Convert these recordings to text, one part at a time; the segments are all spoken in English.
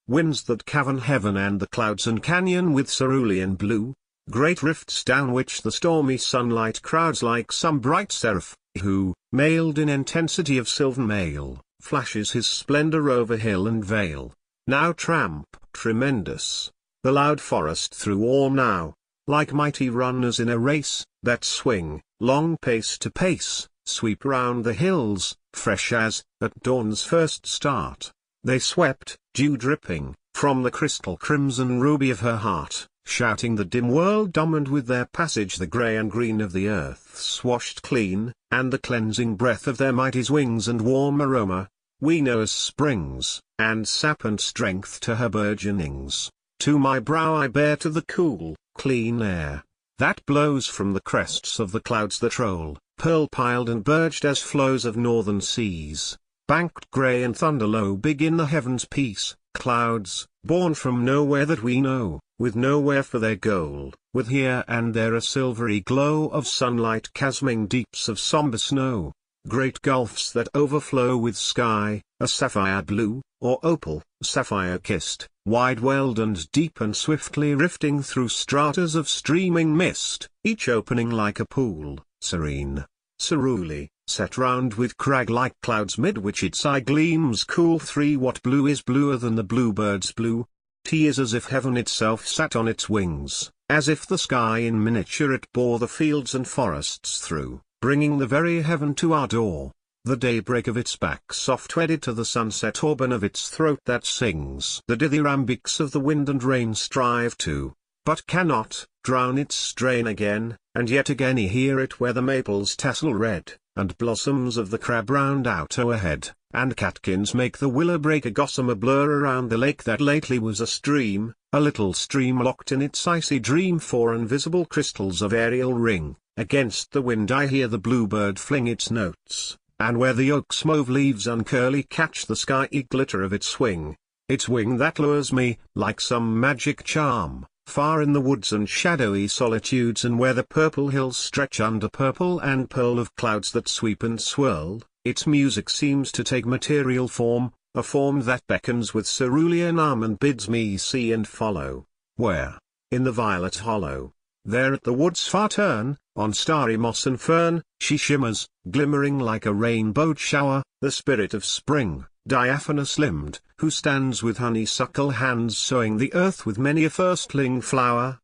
winds that cavern heaven and the clouds and canyon with cerulean blue, great rifts down which the stormy sunlight crowds like some bright seraph, who, mailed in intensity of sylvan mail, flashes his splendor over hill and vale. Now tramp, tremendous, the loud forest through, or now, like mighty runners in a race, that swing, long pace to pace, sweep round the hills, fresh as, at dawn's first start, they swept, dew-dripping, from the crystal crimson ruby of her heart, shouting the dim world dumb, and with their passage the grey and green of the earth swashed clean, and the cleansing breath of their mighty's wings and warm aroma, we know as springs, and sap and strength to her burgeonings. To my brow I bear to the cool, clean air, that blows from the crests of the clouds that roll, pearl-piled and burged as flows of northern seas, banked grey and thunder low begin the heavens' peace, clouds, born from nowhere that we know, with nowhere for their goal, with here and there a silvery glow of sunlight chasming deeps of sombre snow, great gulfs that overflow with sky, a sapphire blue, or opal, sapphire-kissed, wide-welled and deep and swiftly rifting through stratas of streaming mist, each opening like a pool, serene, cerule, set round with crag-like clouds mid which its eye gleams cool. 3 What blue is bluer than the bluebird's blue? 'Tis as if heaven itself sat on its wings, as if the sky in miniature it bore the fields and forests through, bringing the very heaven to our door. The daybreak of its back soft wedded to the sunset auburn of its throat that sings. The dithyrambics of the wind and rain strive to, but cannot, drown its strain again, and yet again hear it where the maples tassel red, and blossoms of the crab round out o'erhead, and catkins make the willow break a gossamer blur around the lake that lately was a little stream locked in its icy dream. 4 Invisible crystals of aerial ring, against the wind I hear the bluebird fling its notes, and where the oak's mauve leaves uncurly catch the skyey glitter of its wing that lures me, like some magic charm, far in the woods and shadowy solitudes, and where the purple hills stretch under purple and pearl of clouds that sweep and swirl, its music seems to take material form, a form that beckons with cerulean arm and bids me see and follow. Where, in the violet hollow, there at the wood's far turn, on starry moss and fern, she shimmers, glimmering like a rainbowed shower, the spirit of spring, diaphanous-limbed, who stands with honeysuckle hands sowing the earth with many a firstling flower,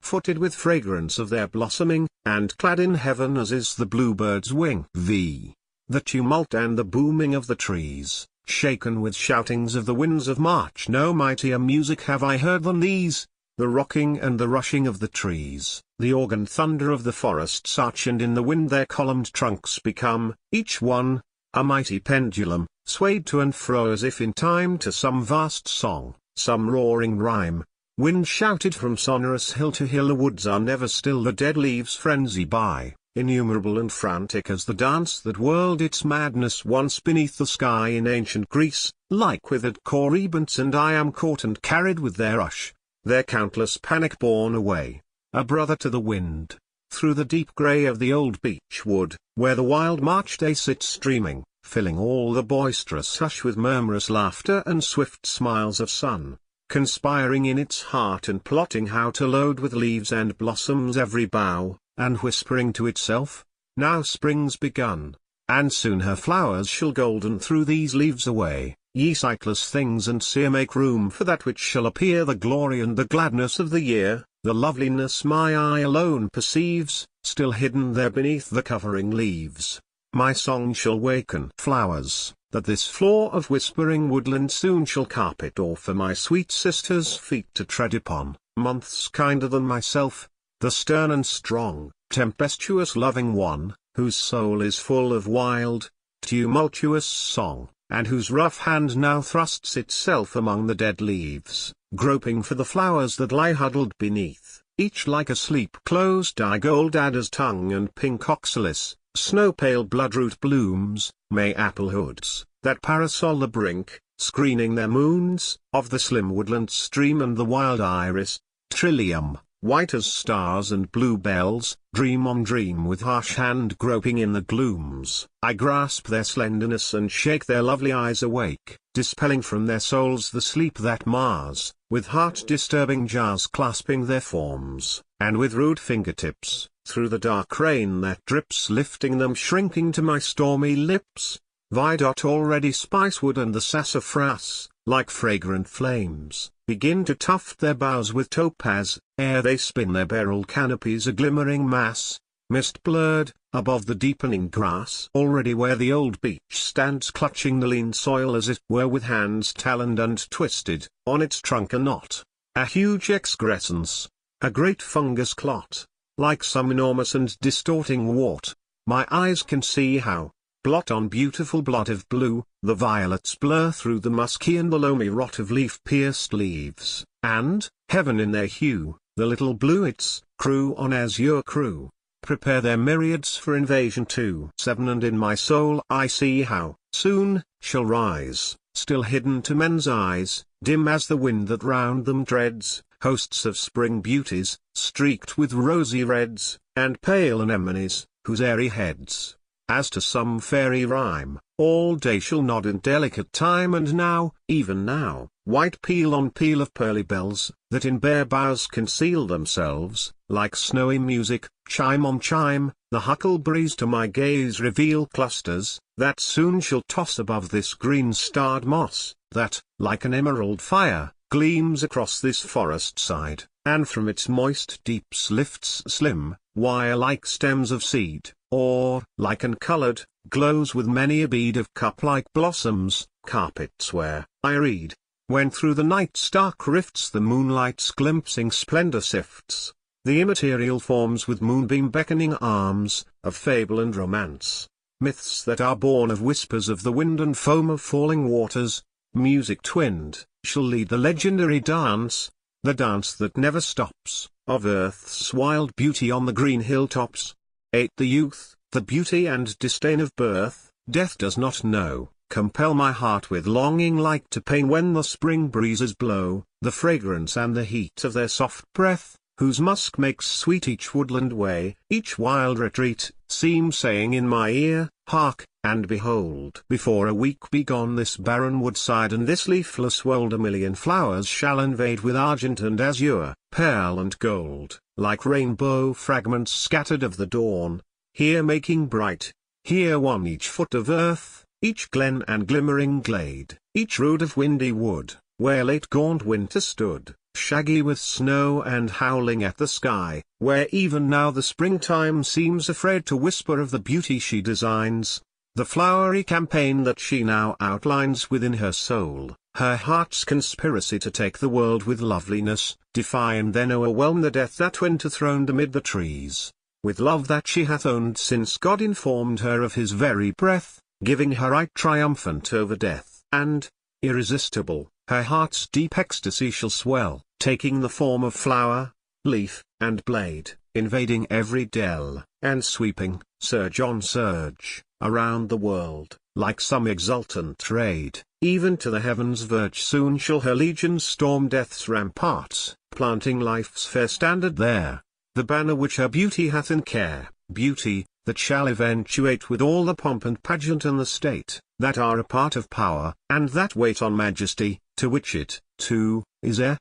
footed with fragrance of their blossoming, and clad in heaven as is the bluebird's wing. The tumult and the booming of the trees, shaken with shoutings of the winds of March, no mightier music have I heard than these. The rocking and the rushing of the trees, the organ thunder of the forest's arch, and in the wind their columned trunks become, each one, a mighty pendulum, swayed to and fro as if in time to some vast song, some roaring rhyme. Wind shouted from sonorous hill to hill, the woods are never still, the dead leaves frenzy by, innumerable and frantic as the dance that whirled its madness once beneath the sky in ancient Greece, like withered corebents, and I am caught and carried with their rush, their countless panic borne away, a brother to the wind, through the deep grey of the old beech wood, where the wild March day sits streaming, filling all the boisterous hush with murmurous laughter and swift smiles of sun, conspiring in its heart and plotting how to load with leaves and blossoms every bough, and whispering to itself, now spring's begun, and soon her flowers shall golden through these leaves away. Ye sightless things, and seer, make room for that which shall appear, the glory and the gladness of the year, the loveliness my eye alone perceives, still hidden there beneath the covering leaves. My song shall waken flowers, that this floor of whispering woodland soon shall carpet, or for my sweet sister's feet to tread upon, months kinder than myself, the stern and strong, tempestuous loving one, whose soul is full of wild, tumultuous song, and whose rough hand now thrusts itself among the dead leaves, groping for the flowers that lie huddled beneath, each like a sleep-closed eye, gold adder's tongue and pink oxalis, snow-pale bloodroot blooms, may-apple hoods, that parasol the brink, screening their moons, of the slim woodland stream, and the wild iris, trillium, white as stars and bluebells, dream on dream with harsh hand groping in the glooms. I grasp their slenderness and shake their lovely eyes awake, dispelling from their souls the sleep that mars, with heart-disturbing jars clasping their forms, and with rude fingertips, through the dark rain that drips lifting them shrinking to my stormy lips. Vidot already spicewood and the sassafras, like fragrant flames, begin to tuft their boughs with topaz, ere they spin their beryl canopies a glimmering mass, mist-blurred, above the deepening grass. Already where the old beech stands clutching the lean soil as it were with hands taloned and twisted, on its trunk a knot, a huge excrescence, a great fungus clot, like some enormous and distorting wart, my eyes can see how, blot on beautiful blot of blue, the violets blur through the musky and the loamy rot of leaf-pierced leaves, and, heaven in their hue, the little bluets, crew on azure crew, prepare their myriads for invasion too. 7 And in my soul I see how, soon, shall rise, still hidden to men's eyes, dim as the wind that round them dreads, hosts of spring beauties, streaked with rosy reds, and pale anemones, whose airy heads, as to some fairy rhyme, all day shall nod in delicate time. And now, even now, white peal on peal of pearly bells, that in bare boughs conceal themselves, like snowy music, chime on chime, the huckleberries to my gaze reveal clusters, that soon shall toss above this green-starred moss, that, like an emerald fire, gleams across this forest side, and from its moist deeps lifts slim, wire-like stems of seed, or, lichen-colored, glows with many a bead of cup-like blossoms, carpets where, I read, when through the night's stark rifts the moonlight's glimpsing splendor sifts, the immaterial forms with moonbeam beckoning arms, of fable and romance, myths that are born of whispers of the wind and foam of falling waters, music twinned, shall lead the legendary dance, the dance that never stops, of earth's wild beauty on the green hilltops. 8 The youth, the beauty and disdain of birth, death does not know, compel my heart with longing like to pain when the spring breezes blow, the fragrance and the heat of their soft breath, whose musk makes sweet each woodland way, each wild retreat, seem saying in my ear, hark, and behold. Before a week be gone this barren woodside and this leafless wold a million flowers shall invade with argent and azure, pearl and gold, like rainbow fragments scattered of the dawn, here making bright, here one each foot of earth, each glen and glimmering glade, each rood of windy wood, where late gaunt winter stood, shaggy with snow and howling at the sky, where even now the springtime seems afraid to whisper of the beauty she designs, the flowery campaign that she now outlines within her soul, her heart's conspiracy to take the world with loveliness, defy and then o'erwhelm the death that winter throned amid the trees, with love that she hath owned since God informed her of his very breath, giving her right triumphant over death, and, irresistible, her heart's deep ecstasy shall swell, taking the form of flower, leaf, and blade, invading every dell, and sweeping, surge on surge, around the world, like some exultant raid, even to the heavens' verge. Soon shall her legions storm death's ramparts, planting life's fair standard there, the banner which her beauty hath in care, beauty, that shall eventuate with all the pomp and pageant and the state, that are a part of power, and that wait on majesty, to which it, too, is heir.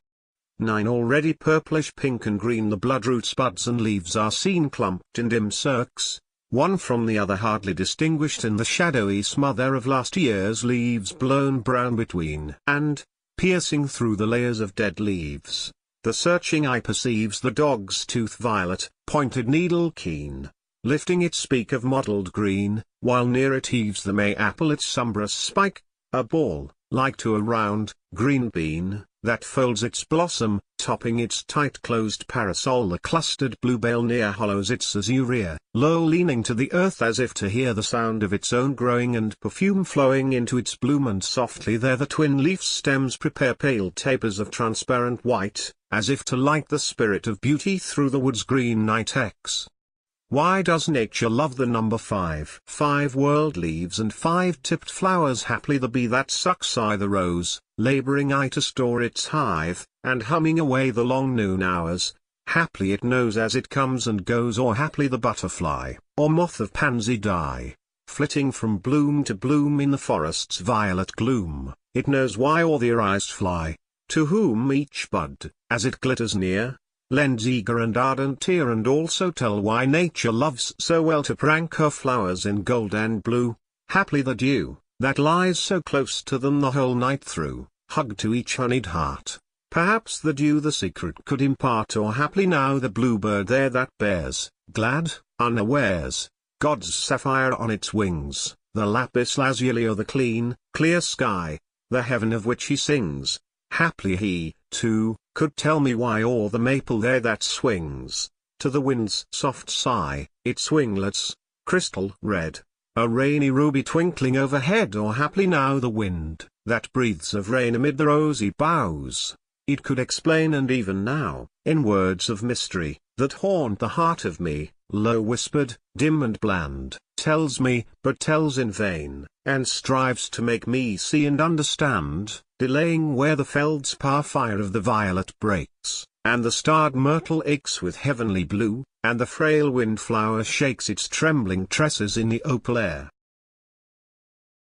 9 Already purplish pink and green the bloodroot's buds and leaves are seen clumped in dim cirques, one from the other hardly distinguished in the shadowy smother of last year's leaves blown brown between. And, piercing through the layers of dead leaves, the searching eye perceives the dog's tooth violet, pointed needle keen, lifting its beak of mottled green, while near it heaves the May apple its sombrous spike, a ball, like to a round, green bean, that folds its blossom, topping its tight-closed parasol. The clustered bluebell near hollows its azure, low leaning to the earth as if to hear the sound of its own growing and perfume flowing into its bloom, and softly there the twin leaf stems prepare pale tapers of transparent white, as if to light the spirit of beauty through the wood's green night X. Why does nature love the number 5? 5 world leaves and 5 tipped flowers. Haply the bee that sucks I the rose, laboring I to store its hive, and humming away the long noon hours, Haply it knows as it comes and goes, or haply the butterfly, or moth of pansy dye, flitting from bloom to bloom in the forest's violet gloom, it knows why or the irised fly, to whom each bud, as it glitters near, lends eager and ardent ear, and also tell why nature loves so well to prank her flowers in gold and blue. Haply the dew, that lies so close to them the whole night through, hug to each honeyed heart, perhaps the dew the secret could impart, or haply now the bluebird there that bears, glad, unawares, God's sapphire on its wings, the lapis lazuli or the clean, clear sky, the heaven of which he sings. Haply he, too, could tell me why, or the maple there that swings, to the wind's soft sigh, its winglets, crystal red, a rainy ruby twinkling overhead, or haply now the wind, that breathes of rain amid the rosy boughs, it could explain. And even now, in words of mystery, that haunt the heart of me, low whispered, dim and bland, tells me, but tells in vain, and strives to make me see and understand, delaying where the feldspar fire of the violet breaks, and the starred myrtle aches with heavenly blue, and the frail windflower shakes its trembling tresses in the opal air,